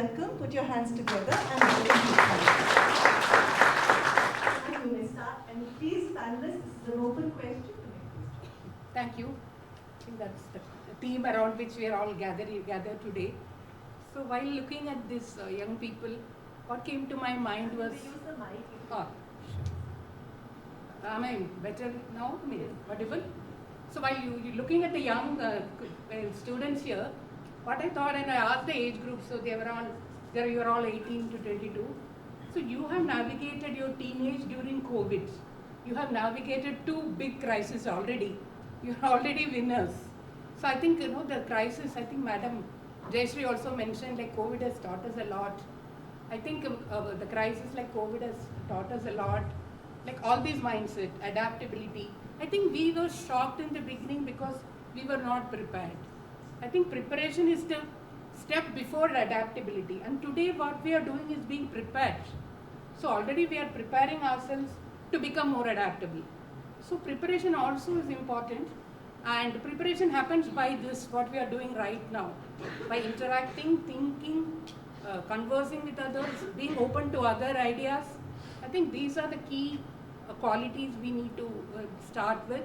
welcome. Put your hands together and welcome you. You may start. And please, panelists, this is an open question. Thank you. I think that's the theme around which we are all gathered today. So while looking at this young people, what came to my mind was... Use the mic. Am I better now? Audible? So while you're looking at the young students here, what I thought, and I asked the age group, so you are all 18 to 22. So you have navigated your teenage during COVID. You have navigated 2 big crises already. You are already winners. So I think, the crisis, I think Madam Jayashree also mentioned, like COVID has taught us a lot. I think the crisis like COVID has taught us a lot. Like all these mindset, adaptability. I think we were shocked in the beginning because we were not prepared. I think preparation is the step before adaptability. And today what we are doing is being prepared. So already we are preparing ourselves to become more adaptable. So preparation also is important. And preparation happens by this, what we are doing right now. By interacting, thinking, conversing with others, being open to other ideas. I think these are the key qualities we need to start with.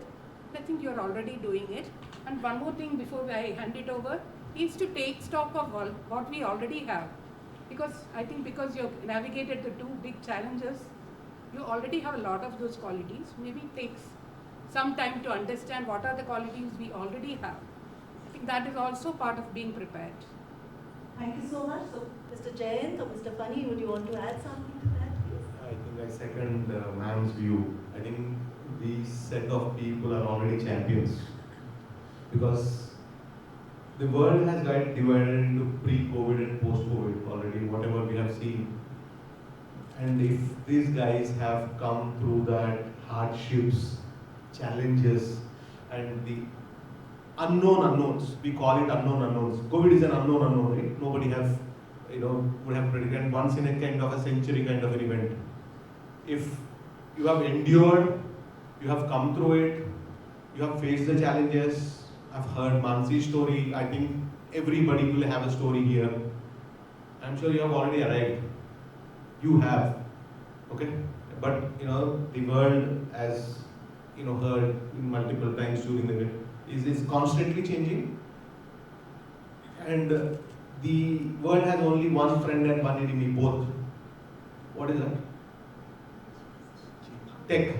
I think you're already doing it. And one more thing before I hand it over is to take stock of what we already have. Because I think because you've navigated the 2 big challenges, you already have a lot of those qualities. Maybe it takes some time to understand what are the qualities we already have. I think that is also part of being prepared. Thank you so much. So, Mr. Jayant or Mr. Phani, would you want to add something to that, please? I think I second ma'am's view. I think these set of people are already champions because the world has got divided into pre-COVID and post-COVID already, whatever we have seen. And if these guys have come through that hardships, challenges, and the unknown unknowns, we call it unknown unknowns. COVID is an unknown unknown, right? Nobody have, would have predicted once in a kind of a century kind of an event. If you have endured, you have come through it, you have faced the challenges. I've heard Mansi's story. I think everybody will have a story here. I'm sure you have already arrived. You have, okay? But the world, as heard multiple times during the day, is constantly changing. And the world has only one friend and one enemy, both. What is that? Tech.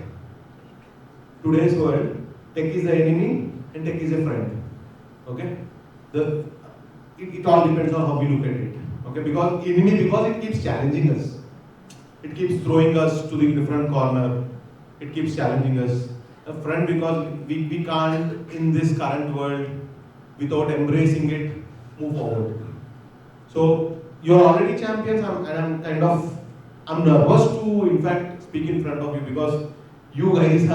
Today's world, tech is the enemy and tech is a friend. Okay? It all depends on how we look at it. Okay? Because it keeps challenging us. It keeps throwing us to the different corner. It keeps challenging us. A friend because we can't, in this current world, without embracing it, move forward. So, you're already champions and I'm nervous to, in fact, speak in front of you because you guys you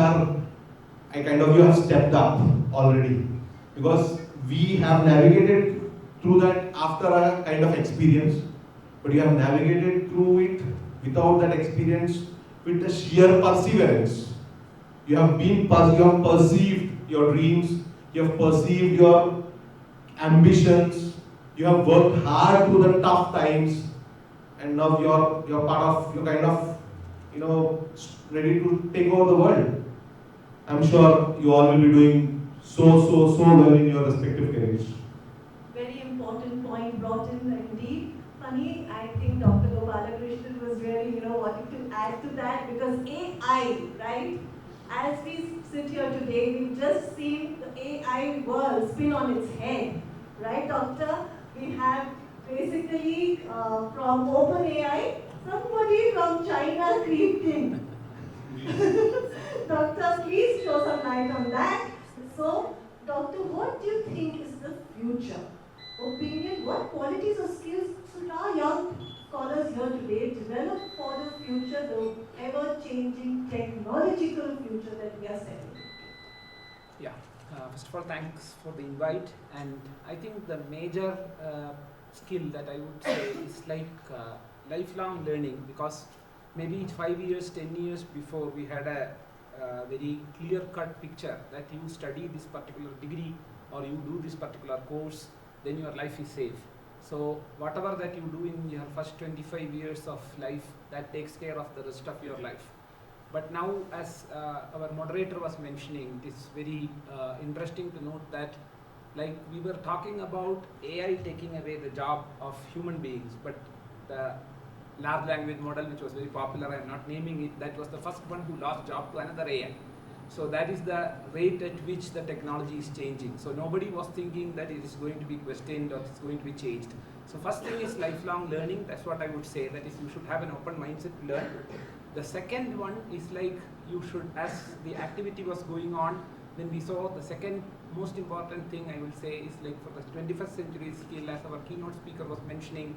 have stepped up already. Because we have navigated through that after a kind of experience, but you have navigated through it without that experience with the sheer perseverance. You have perceived your dreams, you have perceived your ambitions, you have worked hard through the tough times, and now you're ready to take over the world. I'm sure you all will be doing so well in your respective careers. Very important point brought in indeed. Funny, I think Dr. Gopalakrishnan was really, wanting to add to that because AI, right? As we sit here today, we've just seen the AI world spin on its head, right, Doctor? We have basically from OpenAI, somebody from China creeped in. Doctor, please show some light on that. So, Doctor, what do you think is the future? Opinion, what qualities or skills should our young scholars here today develop for the future, the ever-changing technological future that we are setting? Yeah, first of all, thanks for the invite. And I think the major skill that I would say is like lifelong learning, because maybe 5 years, 10 years before we had a very clear-cut picture that you study this particular degree or you do this particular course, then your life is safe. So whatever that you do in your first 25 years of life, that takes care of the rest of your life. But now, as our moderator was mentioning, it is very interesting to note that, like, we were talking about AI taking away the job of human beings, but the large language model, which was very popular, I am not naming it, that was the first one who lost job to another AI. So that is the rate at which the technology is changing. So nobody was thinking that it is going to be questioned or it's going to be changed. So first thing is lifelong learning. That's what I would say. That is, you should have an open mindset to learn. The second one is like, you should, as the activity was going on, then we saw the second most important thing I will say is, like, for the 21st century skill, as our keynote speaker was mentioning,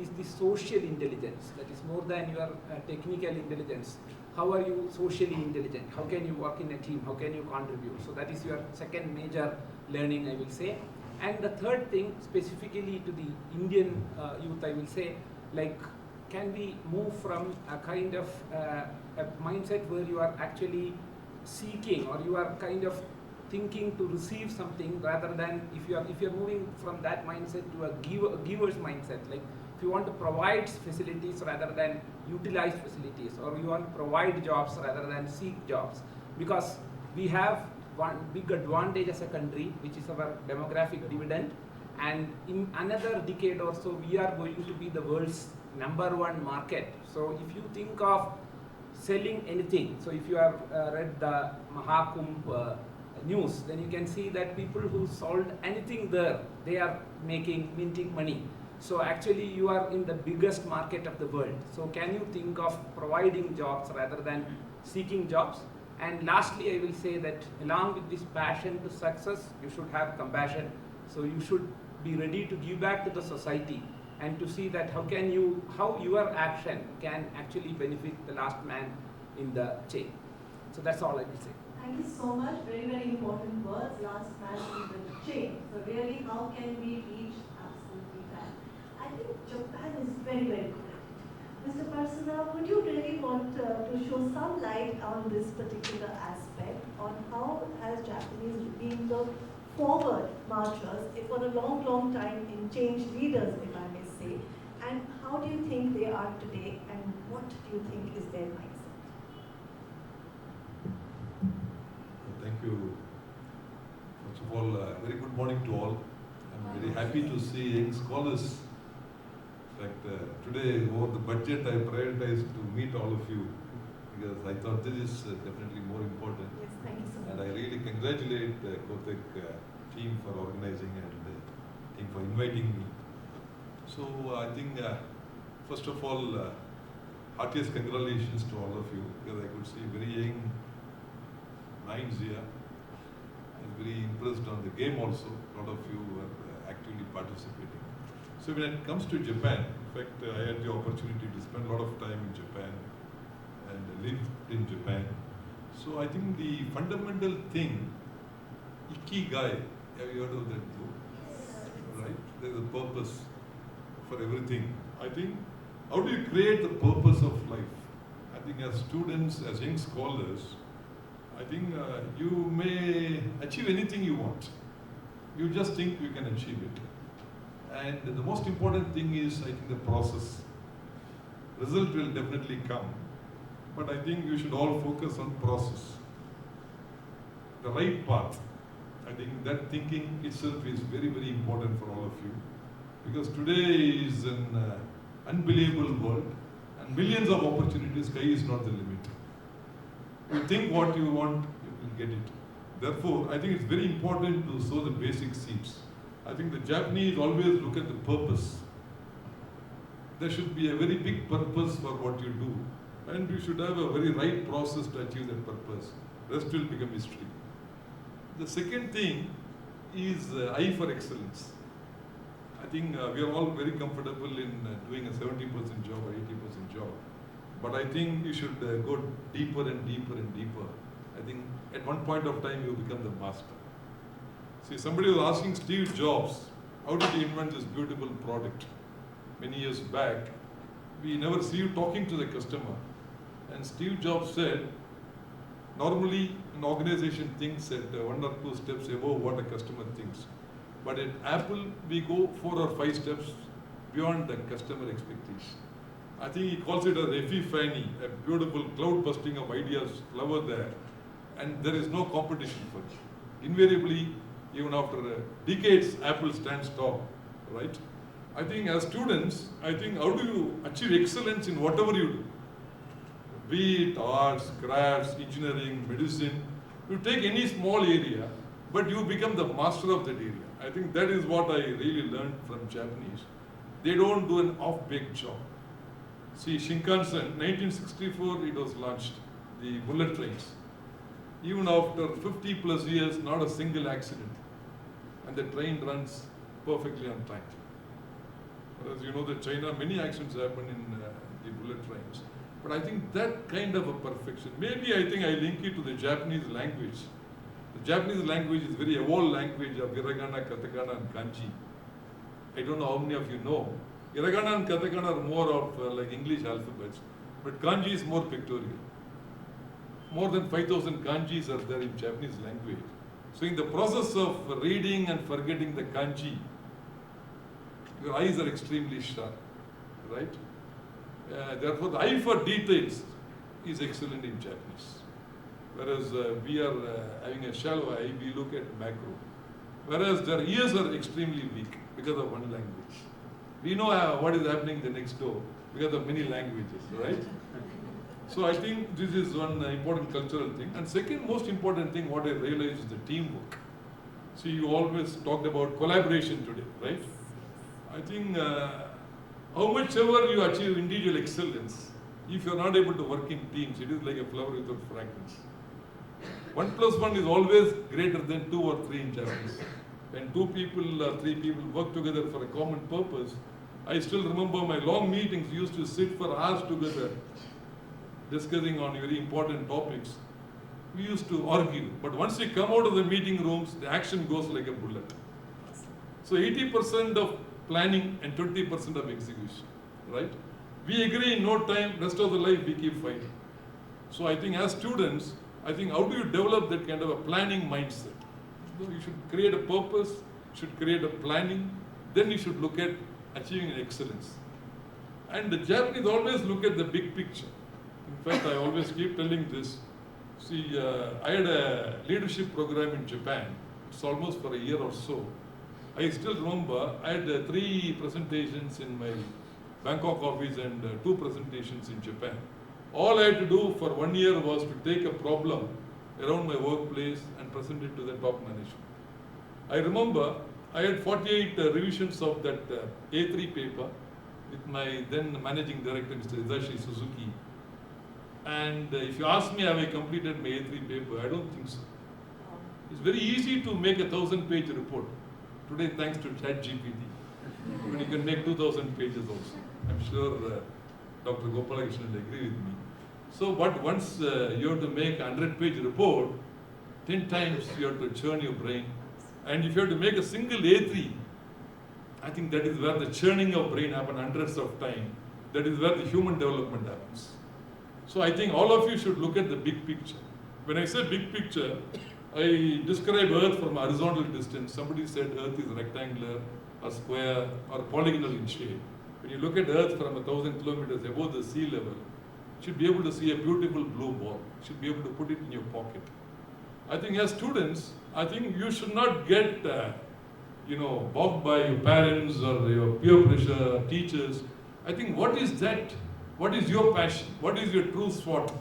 is the social intelligence. That is more than your technical intelligence. How are you socially intelligent? How can you work in a team? How can you contribute? So that is your second major learning, I will say. And the third thing, specifically to the Indian youth, I will say, like, can we move from a kind of a mindset where you are actually seeking, or you are kind of thinking to receive something, rather than if you're moving from that mindset to a giver's mindset, like, if you want to provide facilities rather than utilize facilities, or you want to provide jobs rather than seek jobs, because we have one big advantage as a country, which is our demographic dividend, and in another decade or so we are going to be the world's #1 market. So if you think of selling anything, so if you have read the Mahakumbh news, then you can see that people who sold anything there, they are minting money. So actually you are in the biggest market of the world. So can you think of providing jobs rather than seeking jobs? And lastly, I will say that along with this passion to success, you should have compassion. So you should be ready to give back to the society, and to see that how your action can actually benefit the last man in the chain. So that's all I will say. Thank you so much. Very, very important words. Last man in the chain. So really, how can we reach absolutely that? I think Japan is very, very good at it. Mr. Parasuraman, would you really want to show some light on this particular aspect, on how has Japanese been the forward marchers for a long, long time in change leaders, if I may say, and how do you think they are today, and what do you think is their mindset? Thank you. First of all, very good morning to all. I'm very happy to see young scholars. In fact, today over the budget, I prioritized to meet all of you, because I thought this is definitely more important. Yes, thank you so much. And I really congratulate the Kotak team for organizing, and team for inviting me. So I think, first of all, heartiest congratulations to all of you, because I could see very young minds here. I was very impressed on the game also. A lot of you were actively participating. So when it comes to Japan, in fact, I had the opportunity to spend a lot of time in Japan and lived in Japan. So I think the fundamental thing, ikigai, have you heard of that book? Right? There's a purpose for everything. I think, how do you create the purpose of life? I think as students, as young scholars, I think you may achieve anything you want. You just think you can achieve it. And the most important thing is, I think, the process. Result will definitely come. But I think you should all focus on process. The right path. I think that thinking itself is very, very important for all of you. Because today is an unbelievable world, and millions of opportunities. Sky is not the limit. You think what you want, you will get it. Therefore, I think it's very important to sow the basic seeds. I think the Japanese always look at the purpose. There should be a very big purpose for what you do, and you should have a very right process to achieve that purpose. Rest will become history. The second thing is eye for excellence. I think we are all very comfortable in doing a 70% job or 80% job. But I think you should go deeper and deeper and deeper. I think at one point of time you become the master. See, somebody was asking Steve Jobs, how did he invent this beautiful product? Many years back, we never see you talking to the customer. And Steve Jobs said, normally an organization thinks at 1 or 2 steps above what a customer thinks. But at Apple, we go 4 or 5 steps beyond the customer expectation. I think he calls it a epiphany, a beautiful cloud busting of ideas flower there, and there is no competition for it. Invariably, even after decades, Apple stands tall, right? I think as students, I think how do you achieve excellence in whatever you do? Be it arts, crafts, engineering, medicine, you take any small area, but you become the master of that area. I think that is what I really learned from Japanese. They don't do an off-baked job. See, Shinkansen, 1964 it was launched, the bullet trains. Even after 50 plus years, not a single accident. And the train runs perfectly on time. Whereas you know that China, many accidents happen in the bullet trains. But I think that kind of a perfection, maybe I think I link it to the Japanese language. The Japanese language is very evolved language of hiragana, katakana and kanji. I don't know how many of you know. Hiragana and katakana are more of like English alphabets, but kanji is more pictorial. More than 5,000 kanjis are there in Japanese language. So in the process of reading and forgetting the kanji, your eyes are extremely sharp, right? Therefore, the eye for details is excellent in Japanese. Whereas we are having a shallow eye, we look at macro. Whereas their ears are extremely weak because of one language. We know what is happening the next door because of many languages, right? So I think this is one important cultural thing. And second most important thing, what I realized is the teamwork. See, you always talked about collaboration today, right? I think how much ever you achieve individual excellence, if you are not able to work in teams, it is like a flower without fragrance. 1 plus 1 is always greater than 2 or 3 in Japanese. When 2 people or 3 people work together for a common purpose, I still remember my long meetings used to sit for hours together, discussing on very important topics. We used to argue, but once we come out of the meeting rooms, the action goes like a bullet. So 80% of planning and 20% of execution, right? We agree in no time, rest of the life we keep fighting. So I think as students, I think how do you develop that kind of a planning mindset? You should create a purpose, should create a planning, then you should look at achieving an excellence. And the Japanese always look at the big picture. In fact, I always keep telling this. See, I had a leadership program in Japan. It's almost for a year or so. I still remember I had 3 presentations in my Bangkok office and 2 presentations in Japan. All I had to do for 1 year was to take a problem around my workplace and present it to the top management. I remember I had 48 revisions of that A3 paper with my then managing director, Mr. Hidashi Suzuki. And if you ask me have I completed my A3 paper, I don't think so. It's very easy to make a 1,000-page report. Today, thanks to ChatGPT, but you can make 2,000 pages also. I'm sure Dr. Gopalakrishnan will agree with me. So, but once you have to make a 100-page report, 10 times you have to churn your brain. And if you have to make a single A3, I think that is where the churning of brain happens hundreds of times. That is where the human development happens. So I think all of you should look at the big picture. When I say big picture, I describe Earth from a horizontal distance. Somebody said Earth is rectangular or square or polygonal in shape. When you look at Earth from 1,000 kilometers above the sea level, you should be able to see a beautiful blue ball. You should be able to put it in your pocket. I think as students, I think you should not get bogged by your parents or your peer pressure, teachers. I think what is that? What is your passion? What is your true spot?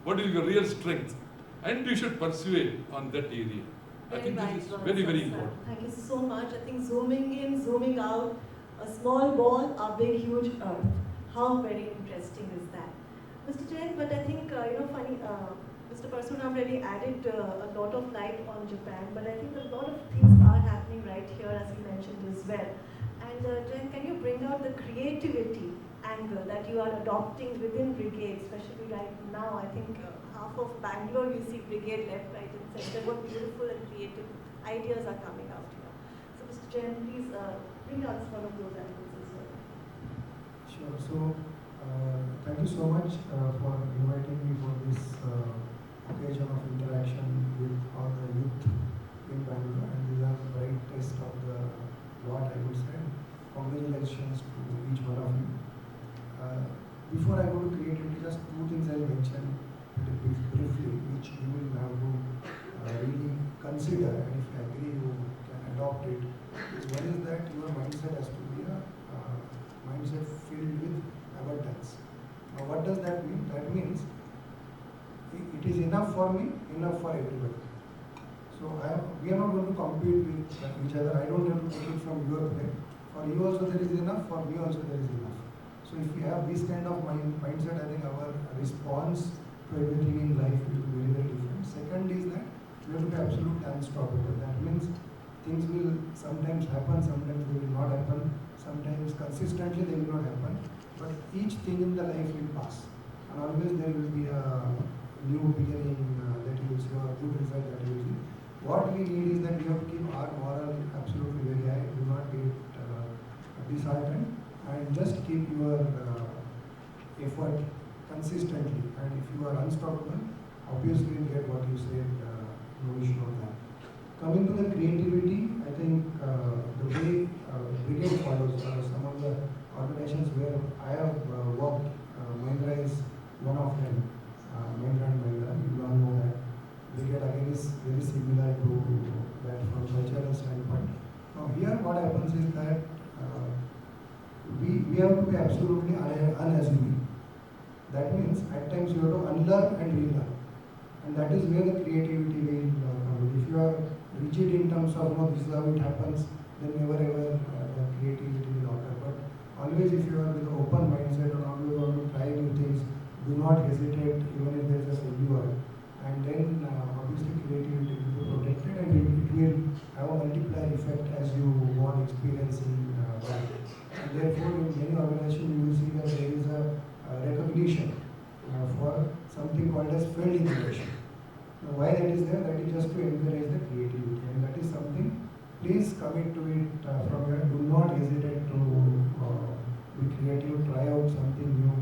What is your real strength? And you should pursue it on that area. I think this is very, very important. Thank you so much. I think zooming in, zooming out, a small ball, a big, huge earth. How very interesting is that? Mr. Jayant, but I think, funny, Mr. Parasuraman really added a lot of light on Japan, but I think a lot of things are happening right here, as he mentioned as well. And Jayant, can you bring out the creativity angle that you are adopting within Brigade, especially right now? I think half of Bangalore you see Brigade left, right, and center. What beautiful and creative ideas are coming out here. So, Mr. Jayant, please bring out some of those angles as well. Sure. So, thank you so much for inviting me for this occasion of interaction with all the youth in Bangalore, and these are the bright test of the what I would say congratulations to each one of you. Before I go to creativity, just two things I'll mention briefly, which you will have to really consider, and if you agree, you can adopt it. One is that your mindset has to be a mindset filled with abundance. Now, what does that mean? That means it is enough for me, enough for everybody. So we are not going to compete with each other. I don't have to take it from your plate. For you also there is enough, for me also there is enough. So if we have this kind of mindset, I think our response to everything in life will be very, very different. Second is that we have to be absolutely unstoppable. That means things will sometimes happen, sometimes they will not happen, sometimes consistently they will not happen. But each thing in the life will pass. And always there will be a new beginning that you will see, or a good result that you will see. What we need is that we have to keep our moral absolutely very high. Do not get disheartened, and just keep your effort consistently. And if you are unstoppable, obviously you will get what you said, no issue on that. Coming to the creativity, I think the way Brigade follows some of the organizations where I have worked, Mahindra is one of them, Mahindra and Mahindra, you all know that. Brigade again is very similar to that from cultural standpoint. Now here what happens is that we have to be absolutely unassuming. That means at times you have to unlearn and relearn. And that is where the creativity will come. If you are rigid in terms of, no, this is how it happens, then never ever the creativity will occur. But always if you are with an open mindset and always want to try new things, do not hesitate even if there is a failure. And then obviously creativity will be protected, and it will have a multiplier effect as you go on experiencing that. And therefore in many organizations you will see that there is a recognition for something called as failed innovation. Now why that is there? That is just to encourage the creativity, and that is something, please commit to it from here. Do not hesitate to be creative, try out something new,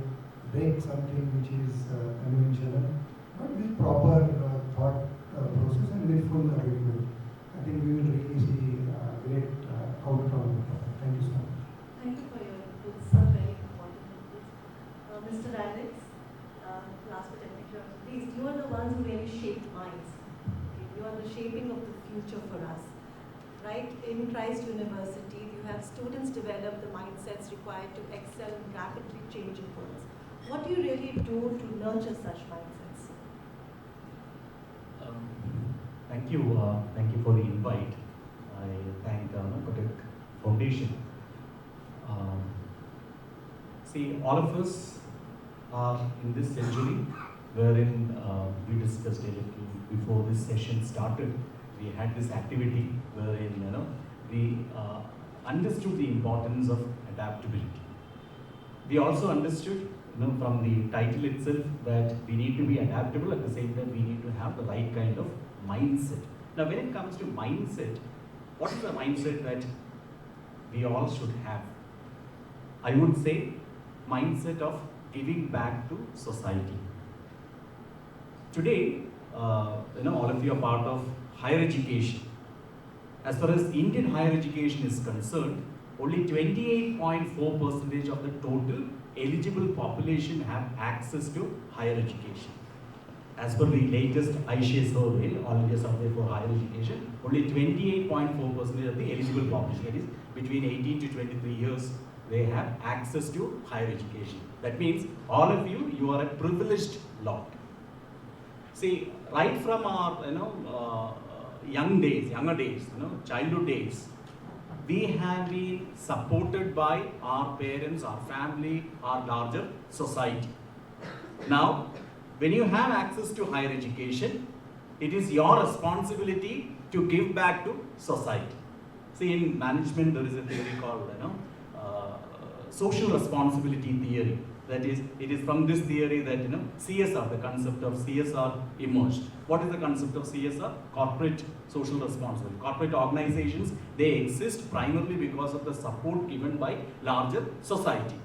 break something which is conventional, but with proper thought process and with full commitment. I think we will really see great outcome. Thank you so much. Thank you for your inputs, some very important inputs. Mr. Alex, last but definitely not least, you are the ones who really shape minds. Okay? You are the shaping of the future for us. Right? In Christ University, you have students develop the mindsets required to excel in rapidly changing worlds. What do you really do to nurture such mindsets? Thank you for the invite. I thank Kotak Foundation. See, all of us are in this century wherein we discussed a little before this session started. We had this activity wherein we understood the importance of adaptability. We also understood from the title itself that we need to be adaptable, at the same time we need to have the right kind of mindset. Now when it comes to mindset, what is the mindset that we all should have? I would say mindset of giving back to society. Today, all of you are part of higher education. As far as Indian higher education is concerned, only 28.4% of the total eligible population have access to higher education. As per the latest ISHE survey, All India Survey for Higher Education, only 28.4% of the eligible population, that is between 18 to 23 years, they have access to higher education. That means all of you, you are a privileged lot. See, right from our younger days, childhood days, we have been supported by our parents, our family, our larger society. Now, when you have access to higher education, it is your responsibility to give back to society. See, in management, there is a theory called social responsibility theory. That is, it is from this theory that CSR, the concept of CSR emerged. What is the concept of CSR? Corporate social responsibility. Corporate organizations, they exist primarily because of the support given by larger society.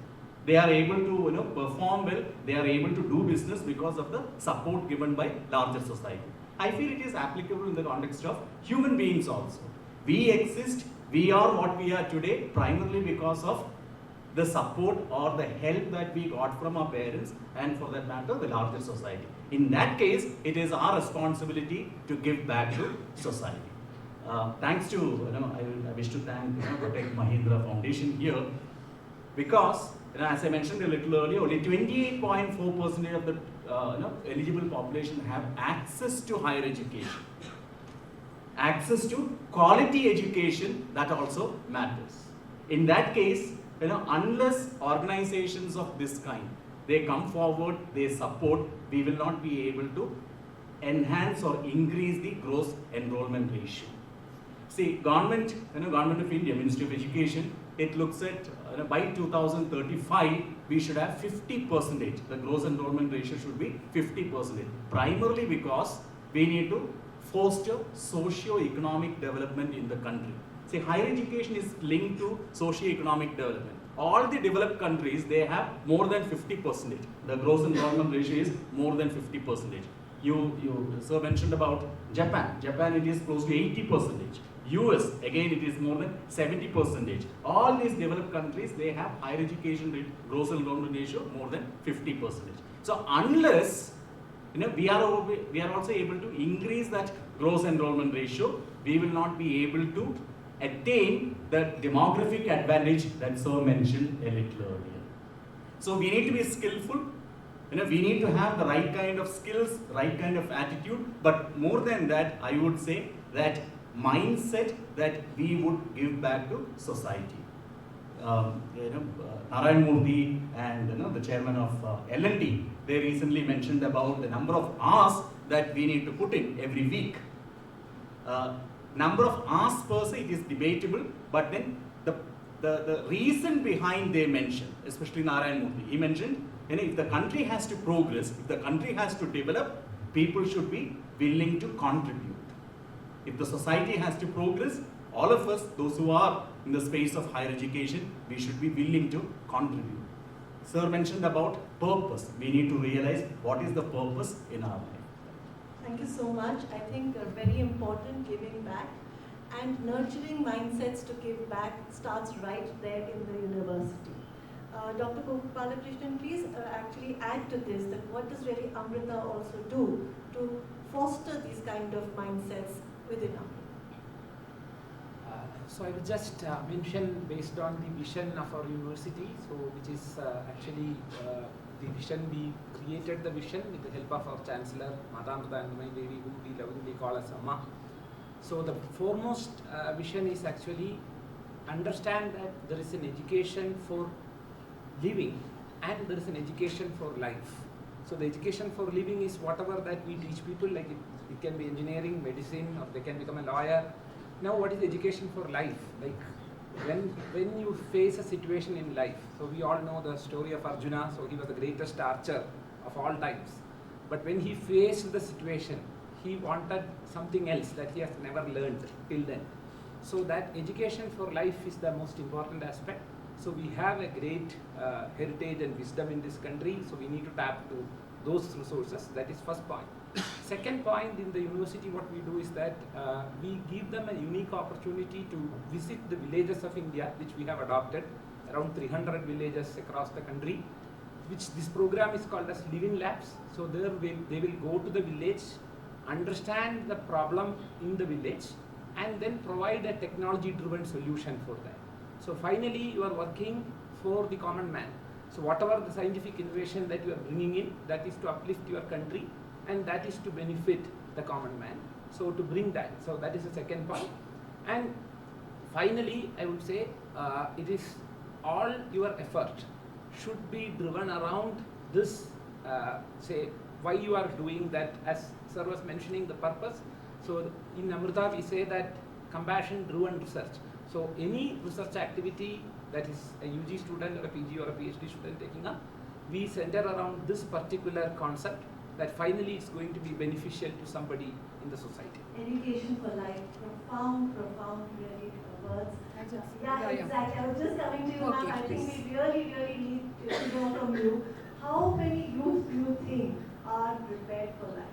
They are able to perform well, they are able to do business because of the support given by larger society. I feel it is applicable in the context of human beings also. We exist We are what we are today primarily because of the support or the help that we got from our parents and for that matter the larger society. In that case, it is our responsibility to give back to society. Thanks to, I wish to thank Kotak Mahindra Foundation here because, as I mentioned a little earlier, only 28.4% of the eligible population have access to higher education. Access to quality education, that also matters. In that case, unless organizations of this kind, they come forward, they support, we will not be able to enhance or increase the gross enrollment ratio. See, government of India, Ministry of Education, it looks at by 2035, we should have 50%. The gross enrollment ratio should be 50%. Primarily because we need to foster socio-economic development in the country. See, higher education is linked to socio-economic development. All the developed countries, they have more than 50%. The gross enrollment ratio is more than 50%. You sir mentioned about Japan. Japan, it is close to 80%. US, again, it is more than 70%. All these developed countries, they have higher education rate, gross enrollment ratio more than 50%. So unless we are also able to increase that gross enrollment ratio, we will not be able to attain the demographic advantage that sir mentioned a little earlier. So we need to be skillful. We need to have the right kind of skills, right kind of attitude, but more than that, I would say that mindset that we would give back to society. Narayan Murthy and the chairman of L&D, they recently mentioned about the number of hours that we need to put in every week. Number of hours per se, it is debatable, but then the reason behind they mentioned, especially Narayan Murthy, he mentioned, if the country has to progress, if the country has to develop, people should be willing to contribute. If the society has to progress, all of us, those who are in the space of higher education, we should be willing to contribute. Sir mentioned about purpose. We need to realize what is the purpose in our life. Thank you so much. I think very important giving back and nurturing mindsets to give back starts right there in the university. Dr. Gopalakrishnan, please actually add to this, that what does really Amrita also do to foster these kind of mindsets within Amrita? So I will just mention based on the vision of our university, so which is actually the vision, we created the vision with the help of our Chancellor, Amrita and Devi, whom we lovingly call as Amma. So the foremost vision is actually understand that there is an education for living and there is an education for life. So the education for living is whatever that we teach people, like it can be engineering, medicine, or they can become a lawyer. Now what is education for life? Like when you face a situation in life, so we all know the story of Arjuna, so he was the greatest archer of all times. But when he faced the situation, he wanted something else that he has never learned till then. So that education for life is the most important aspect. So we have a great heritage and wisdom in this country, so we need to tap to those resources. That is first point. Second point, in the university what we do is that we give them a unique opportunity to visit the villages of India, which we have adopted, around 300 villages across the country, which this program is called as Living Labs. So there they will go to the village, understand the problem in the village, and then provide a technology-driven solution for that. So finally, you are working for the common man. So whatever the scientific innovation that you are bringing in, that is to uplift your country, and that is to benefit the common man. So to bring that, so that is the second point. And finally, I would say it is all your effort should be driven around this, say, why you are doing that, as sir was mentioning the purpose. So in Amrita, we say that compassion-driven research. So any research activity that is a UG student or a PG or a PhD student taking up, we center around this particular concept that finally it's going to be beneficial to somebody in the society. Education for life, profound really words. Yeah, exactly. I was just coming to you, ma'am. I think we really need to know from you, how many youth do you think are prepared for life?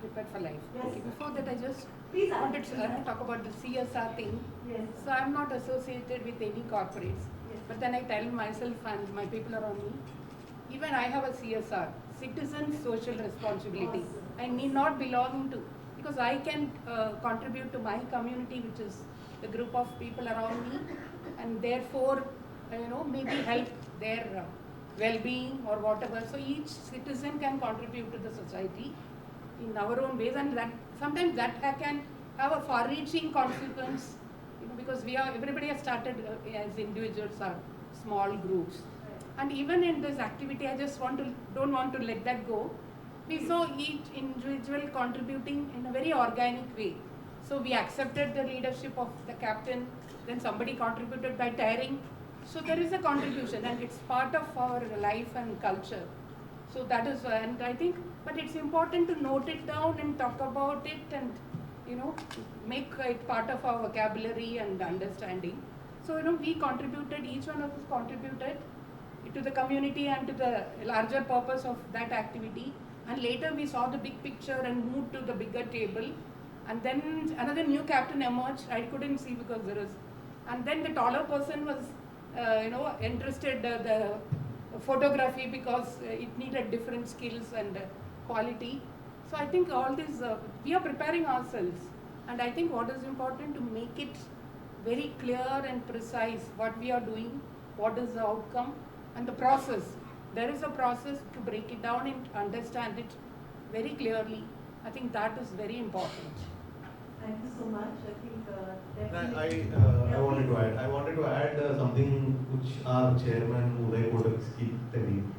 prepared for life. Yes. Okay, before that I just Please wanted to talk about the CSR thing. Yes. So I'm not associated with any corporates, Yes. but then I tell myself and my people around me, even I have a CSR, citizen social responsibility. Awesome. I need not belong to, because I can contribute to my community, which is the group of people around me, and therefore, maybe help their well-being or whatever. So each citizen can contribute to the society in our own ways, and that sometimes that can have a far-reaching consequence, because everybody has started as individuals or small groups. And even in this activity, I just don't want to let that go. We saw each individual contributing in a very organic way. So we accepted the leadership of the captain, then somebody contributed by tiring. So there is a contribution, and it's part of our life and culture. So that is, and I think, but it's important to note it down and talk about it and, make it part of our vocabulary and understanding. So, we contributed, each one of us contributed to the community and to the larger purpose of that activity. And later we saw the big picture and moved to the bigger table. And then another new captain emerged. I couldn't see because there was, and then the taller person was, interested the photography because it needed different skills and quality. So I think all this, we are preparing ourselves. And I think what is important to make it very clear and precise what we are doing, what is the outcome, and the process. There is a process to break it down and understand it very clearly. I think that is very important. Thank you so much. I think I wanted to add something which our chairman Uday Kotak keep telling.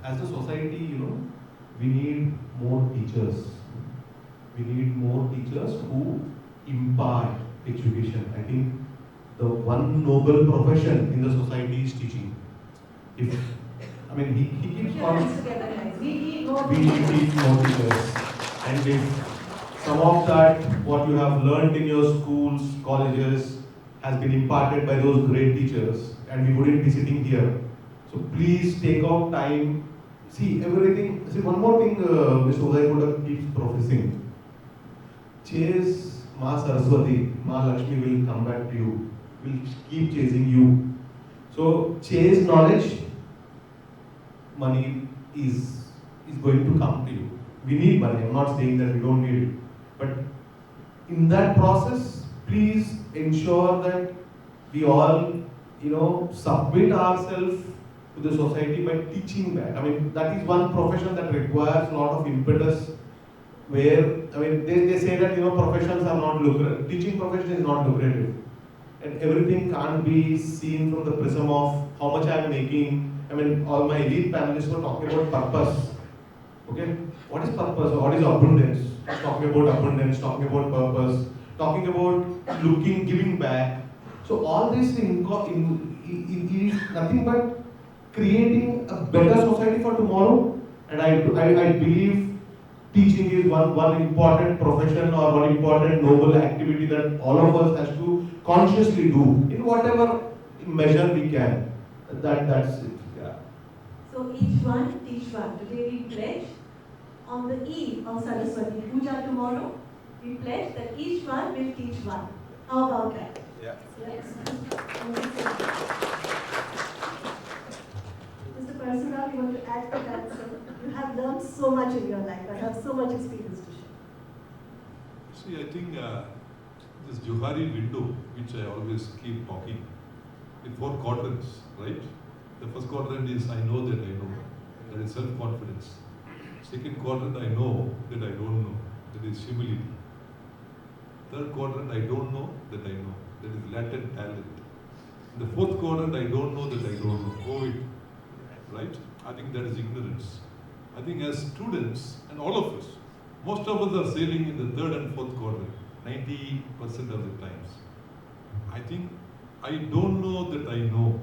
As a society, we need more teachers. We need more teachers who impart education. I think the one noble profession in the society is teaching. He keeps on. together, guys. We need more We need more teachers. And if some of that, what you have learned in your schools, colleges, has been imparted by those great teachers, and we wouldn't be sitting here. So please take out time. See everything. See, one more thing, Mr. Uday Kotak keeps professing. Chase Ma Saraswati, Ma Lakshmi will come back to you. Will keep chasing you. So chase knowledge. Money is going to come to you. We need money. I'm not saying that we don't need it, but in that process, please ensure that we all, submit ourselves to the society by teaching that. That is one profession that requires a lot of impetus. Where they say that professions are not lucrative. Teaching profession is not lucrative, and everything can't be seen from the prism of how much I am making. All my elite panelists were talking about purpose. Okay, what is purpose? What is abundance? Talking about abundance, talking about purpose, talking about giving back. So all this is nothing but creating a better society for tomorrow. And I believe teaching is one important profession or one important noble activity that all of us has to consciously do in whatever measure we can. That's it. Yeah. So each one, teach one. Today we pledge on the eve of Saraswati Puja tomorrow. We pledge that each one will teach one. How about that? Yeah. Yes. Mr. Parasuraman, you want to add to that, sir? You have learned so much in your life. I have so much experience to share. See, I think this Johari window, which I always keep talking, in 4 quadrants, right? The first quadrant is I know that I know. That is self-confidence. Second quadrant, I know that I don't know. That is humility. Third quadrant, I don't know that I know. That is latent talent. In the fourth quadrant, I don't know that I don't know. COVID, right? I think that is ignorance. I think as students, and all of us, most of us are sailing in the third and fourth quadrant, 90% of the times. I think I don't know that I know.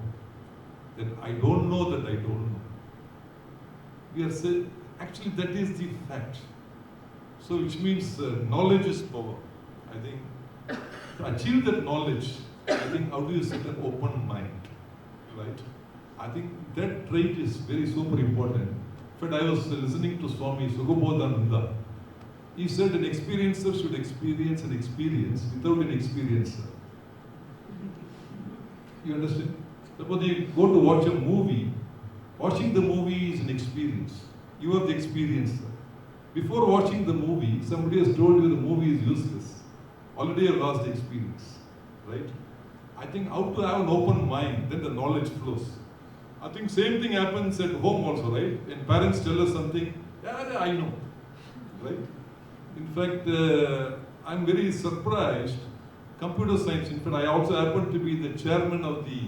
That I don't know that I don't know. We are saying, actually that is the fact. So which means knowledge is power. I think to achieve that knowledge, I think how do you set an open mind, right? I think that trait is very super important. In fact, I was listening to Swami Sugabodhananda He said an experiencer should experience an experience without an experiencer. You understand? Suppose you go to watch a movie, watching the movie is an experience. You are the experiencer. Before watching the movie, somebody has told you the movie is useless. Already you have lost the experience. Right? I think how to have an open mind, then the knowledge flows. I think same thing happens at home also, right? When parents tell us something, yeah, I know. Right? In fact, I'm very surprised. Computer science, in fact, I also happen to be the chairman of the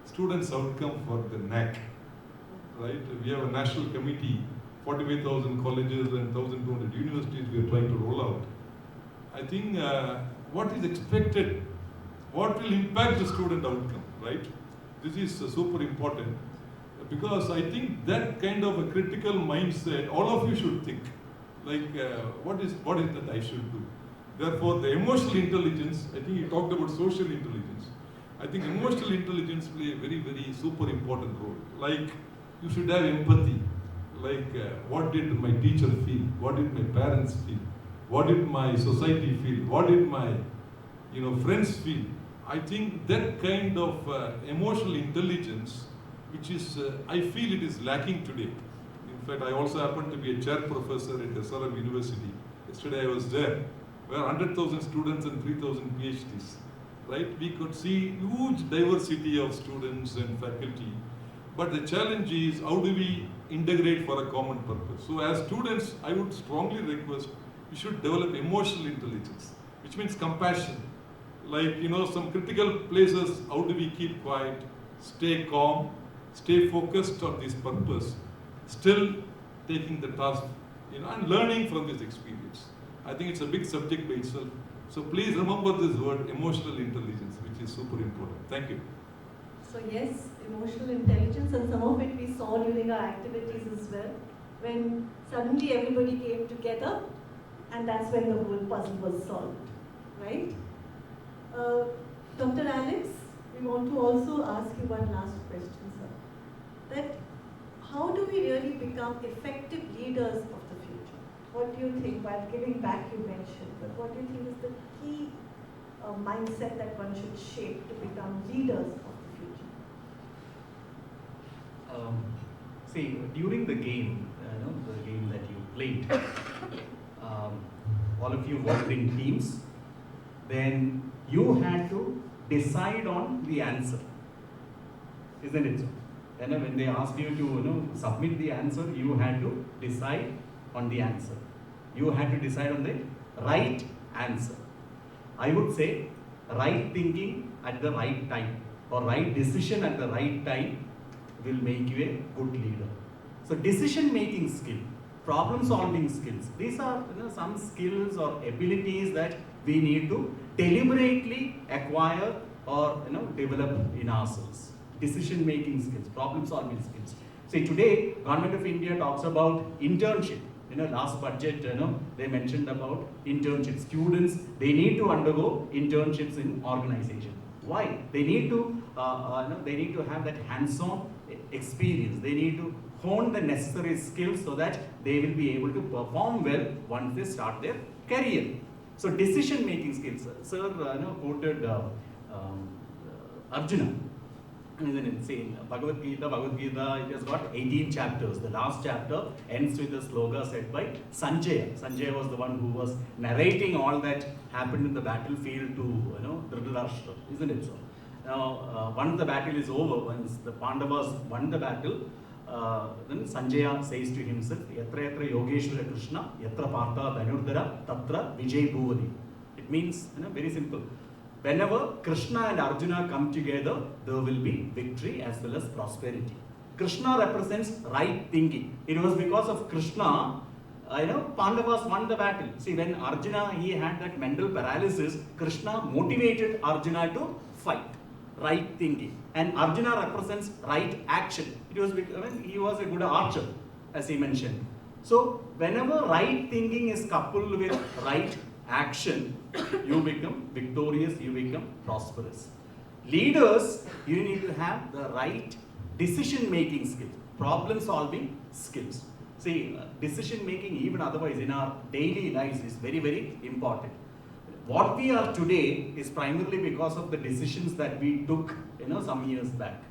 students' outcome for the NAC. Right? We have a national committee, 45,000 colleges and 1,200 universities we are trying to roll out. I think what is expected, what will impact the student outcome, right? This is super important because I think that kind of a critical mindset, all of you should think. Like, what is that I should do? Therefore, the emotional intelligence, I think you talked about social intelligence. I think emotional intelligence play a very, very super important role. Like, you should have empathy. Like, what did my teacher feel? What did my parents feel? What did my society feel? What did my, friends feel? I think that kind of emotional intelligence, which is, I feel it is lacking today. In fact, I also happen to be a chair professor at SRM University. Yesterday I was there, where 100,000 students and 3,000 PhDs. Right? We could see huge diversity of students and faculty. But the challenge is, how do we integrate for a common purpose? So as students, I would strongly request, you should develop emotional intelligence, which means compassion. Like, some critical places, how do we keep quiet, stay calm, stay focused on this purpose, still taking the task, and learning from this experience. I think it's a big subject by itself. So please remember this word, emotional intelligence, which is super important. Thank you. So yes, emotional intelligence, and some of it we saw during our activities as well, when suddenly everybody came together, and that's when the whole puzzle was solved, right? Dr. Alex, we want to also ask you one last question, sir. That how do we really become effective leaders of the future? What do you think? While giving back, you mentioned, but what do you think is the key mindset that one should shape to become leaders of the future? See, during the game, the game that you played, all of you worked in teams, then you had to decide on the answer. Isn't it so? And when they asked you to submit the answer, you had to decide on the answer. You had to decide on the right answer. I would say right thinking at the right time, or right decision at the right time will make you a good leader. So decision making skill, problem solving skills, these are some skills or abilities that we need to deliberately acquire or develop in ourselves. Decision making skills, problem solving skills. See, today Government of India talks about internship. Last budget, they mentioned about internships. Students, they need to undergo internships in organization. Why? They need to, they need to have that hands-on experience. They need to hone the necessary skills so that they will be able to perform well once they start their career. So decision-making skills. Sir, quoted Arjuna. Isn't it insane? Bhagavad Gita, it has got 18 chapters. The last chapter ends with a sloga said by Sanjaya. Sanjaya was the one who was narrating all that happened in the battlefield to Dhritarashtra. Isn't it so? Now, once the battle is over, once the Pandavas won the battle, then Sanjaya says to himself, Yatra yatra Yogeshwara Krishna, Yatra Partha Dhanurdhara, Tatra Vijay Bhuvani. It means, very simple. Whenever Krishna and Arjuna come together, there will be victory as well as prosperity. Krishna represents right thinking. It was because of Krishna, Pandavas won the battle. See, when Arjuna, he had that mental paralysis, Krishna motivated Arjuna to fight. Right thinking. And Arjuna represents right action. It was because he was a good archer, as he mentioned. So, whenever right thinking is coupled with right action, you become victorious, you become prosperous. Leaders, you need to have the right decision-making skills, problem-solving skills. See, decision making even otherwise in our daily lives is very, very important. What we are today is primarily because of the decisions that we took, some years back.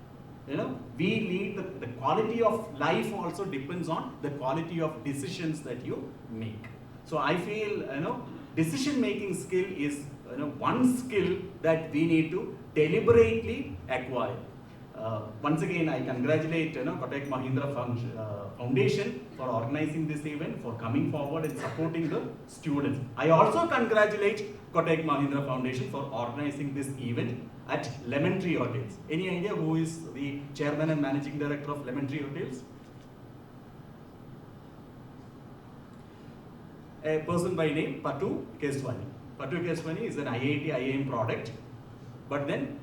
We lead, the quality of life also depends on the quality of decisions that you make. So I feel, decision making skill is, one skill that we need to deliberately acquire. Once again, I congratulate Kotak Mahindra Foundation for organizing this event, for coming forward and supporting the students. I also congratulate Kotak Mahindra Foundation for organizing this event at Lemon Tree Hotels. Any idea who is the chairman and managing director of Lemon Tree Hotels? A person by name Patu Keswani. Patu Keswani is an IIT IIM product, but then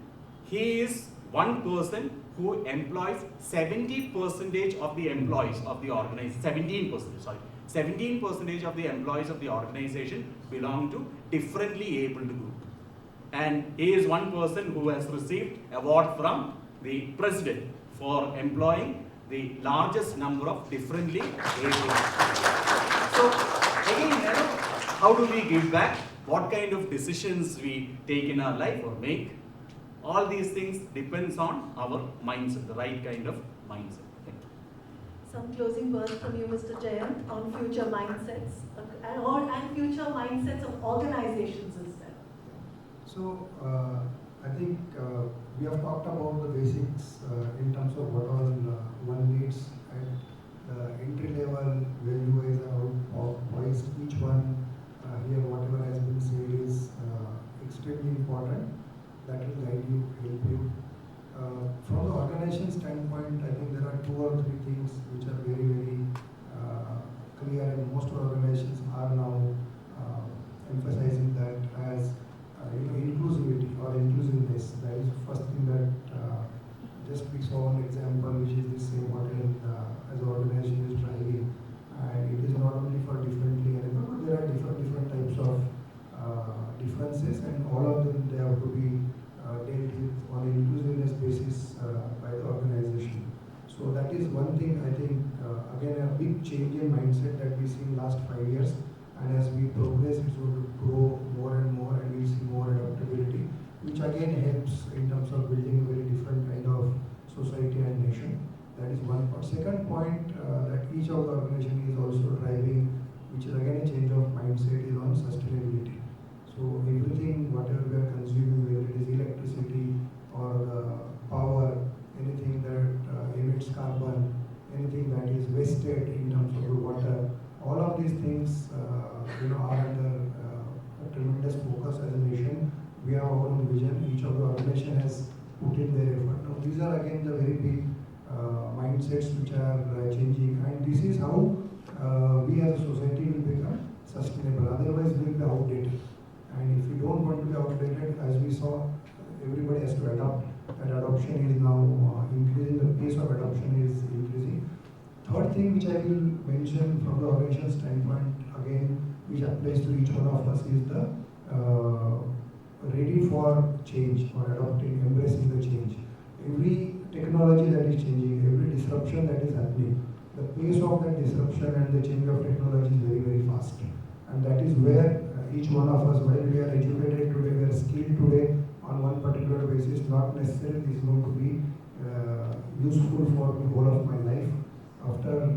he is one person who employs 70% of the employees of the organization, 17% of the employees of the organization belong to differently abled group. And he is one person who has received award from the president for employing the largest number of differently abled. So again, how do we give back? What kind of decisions we take in our life or make? All these things depends on our mindset, the right kind of mindset. Thank you. Some closing words from you, Mr. Jayant, on future mindsets and future mindsets of organizations as well. So, I think we have talked about the basics in terms of what all one needs at entry level, where you guys are poised. Each one here, whatever has been said is extremely important. That will guide you, help you. From the organization standpoint, I think there are 2 or 3 things which are very, very clear, and most organizations are now emphasizing that as inclusivity or inclusiveness. That is the first thing that just we saw one example, which is the same hotel as an organization is driving, and it is not only for differently enabled, but there are different types of differences, and all of them they have to be dealt with on an inclusiveness basis by the organization. So that is one thing, I think, again a big change in mindset that we see in last 5 years, and as we progress it's going to grow more and more, and we'll see more adaptability, which again helps in terms of building a very different kind of society and nation. That is one part. Second point that each of the organization is also driving, which is again a change of mindset, is on sustainability. So everything, whatever we are consuming, whether it is electricity or power, anything that emits carbon, anything that is wasted in terms of the water, all of these things are under a tremendous focus as a nation. We have our own vision. Each of the organization has put in their effort. Now these are again the very big mindsets which are changing, and this is how we as a society will become sustainable. Otherwise we will be outdated. And if we don't want to be outdated, as we saw, everybody has to adopt, and adoption is now increasing, the pace of adoption is increasing. Third thing which I will mention from the organization standpoint, again, which applies to each one of us, is the ready for change, or adopting, embracing the change. Every technology that is changing, every disruption that is happening, the pace of that disruption and the change of technology is very, very fast. And that is where each one of us, while we are educated today, we are skilled today on one particular basis, not necessarily is going to be useful for the whole of my life. After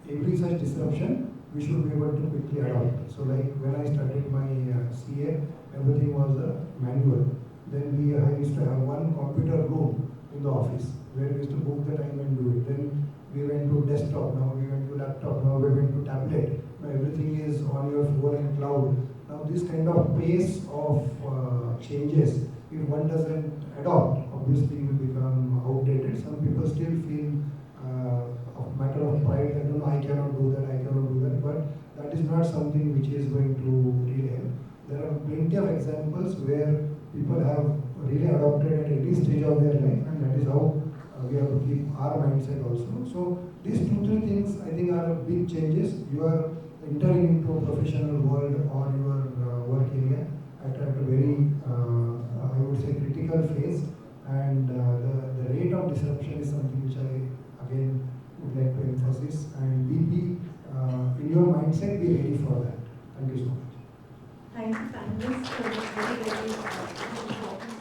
every such disruption, we should be able to quickly adapt. So like when I started my CA, everything was manual. Then we used to have one computer room in the office where we used to book the time and do it. Then we went to desktop, now we went to laptop, now we went to tablet. Now everything is on your phone and cloud. Now this kind of pace of changes, if one doesn't adopt, obviously will become outdated. Some people still feel a matter of pride that no, I cannot do that, but that is not something which is going to really help. There are plenty of examples where people have really adopted at any stage of their life, and that is how we have to keep our mindset also. So these 2-3 things I think are big changes. You are entering into a professional world or your work area at a very, I would say, critical phase, and the rate of disruption is something which I again would like to emphasize, and be mindset, be ready for that. Thank you so much. Thank you, panelists, for this very, very important